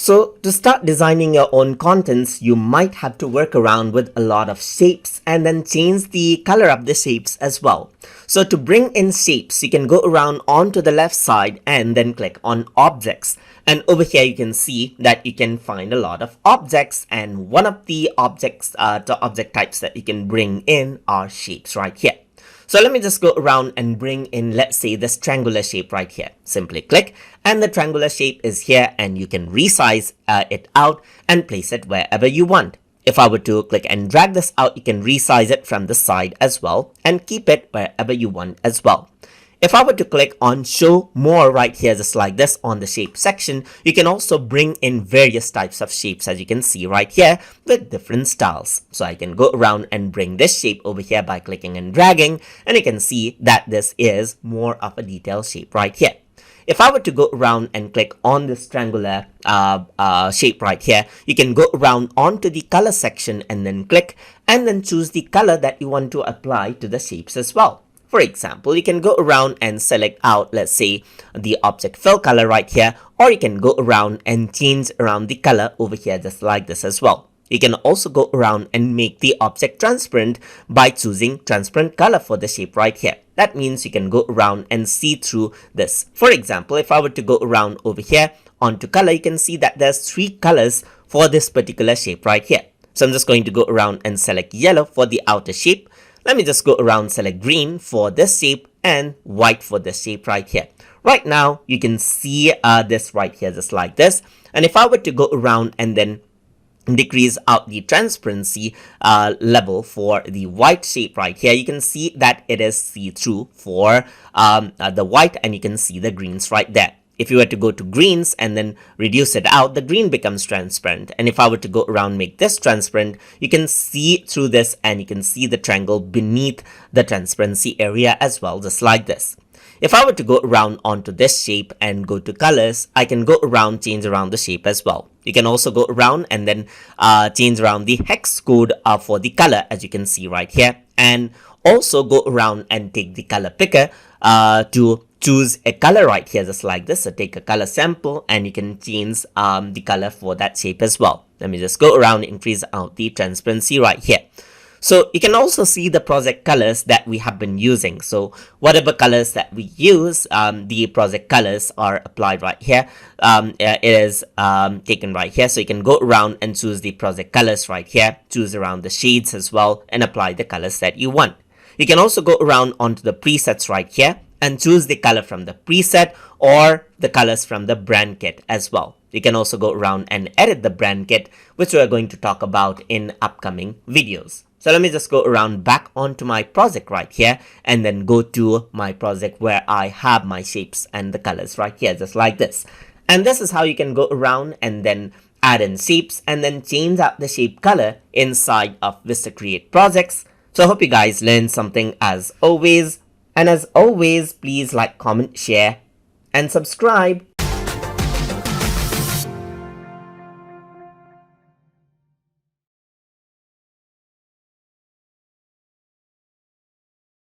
So to start designing your own contents, you might have to work around with a lot of shapes and then change the color of the shapes as well. So to bring in shapes, you can go around onto the left side and then click on objects. And over here you can see that you can find a lot of objects, and one of the object types that you can bring in are shapes right here. So let me just go around and bring in, let's say, this triangular shape right here. Simply click and the triangular shape is here, and you can resize it out and place it wherever you want. If I were to click and drag this out, you can resize it from the side as well and keep it wherever you want as well. If I were to click on show more right here, just like this on the shape section, you can also bring in various types of shapes, as you can see right here, with different styles. So I can go around and bring this shape over here by clicking and dragging, and you can see that this is more of a detailed shape right here. If I were to go around and click on this triangular shape right here, you can go around onto the color section and then click and then choose the color that you want to apply to the shapes as well. For example, you can go around and select out, let's say, the object fill color right here, or you can go around and change around the color over here just like this as well. You can also go around and make the object transparent by choosing transparent color for the shape right here. That means you can go around and see through this. For example, if I were to go around over here onto color, you can see that there's 3 colors for this particular shape right here. So I'm just going to go around and select yellow for the outer shape. Let me just go around, select green for this shape and white for this shape right here. Right now, you can see this right here just like this. And if I were to go around and then decrease out the transparency level for the white shape right here, you can see that it is see-through for the white, and you can see the greens right there. If you were to go to greens and then reduce it out, the green becomes transparent. And if I were to go around, make this transparent, you can see through this and you can see the triangle beneath the transparency area as well, just like this. If I were to go around onto this shape and go to colors, I can go around, change around the shape as well. You can also go around and then change around the hex code for the color, as you can see right here. And also go around and take the color picker to choose a color right here just like this. So take a color sample and you can change the color for that shape as well. Let me just go around and increase out the transparency right here. So you can also see the project colors that we have been using. So whatever colors that we use, the project colors are applied right here. It is taken right here. So you can go around and choose the project colors right here, choose around the shades as well, and apply the colors that you want. You can also go around onto the presets right here and choose the color from the preset or the colors from the brand kit as well. You can also go around and edit the brand kit, which we are going to talk about in upcoming videos. So let me just go around back onto my project right here and then go to my project where I have my shapes and the colors right here, just like this. And this is how you can go around and then add in shapes and then change out the shape color inside of VistaCreate projects. So I hope you guys learned something as always. And as always, please like, comment, share, and subscribe.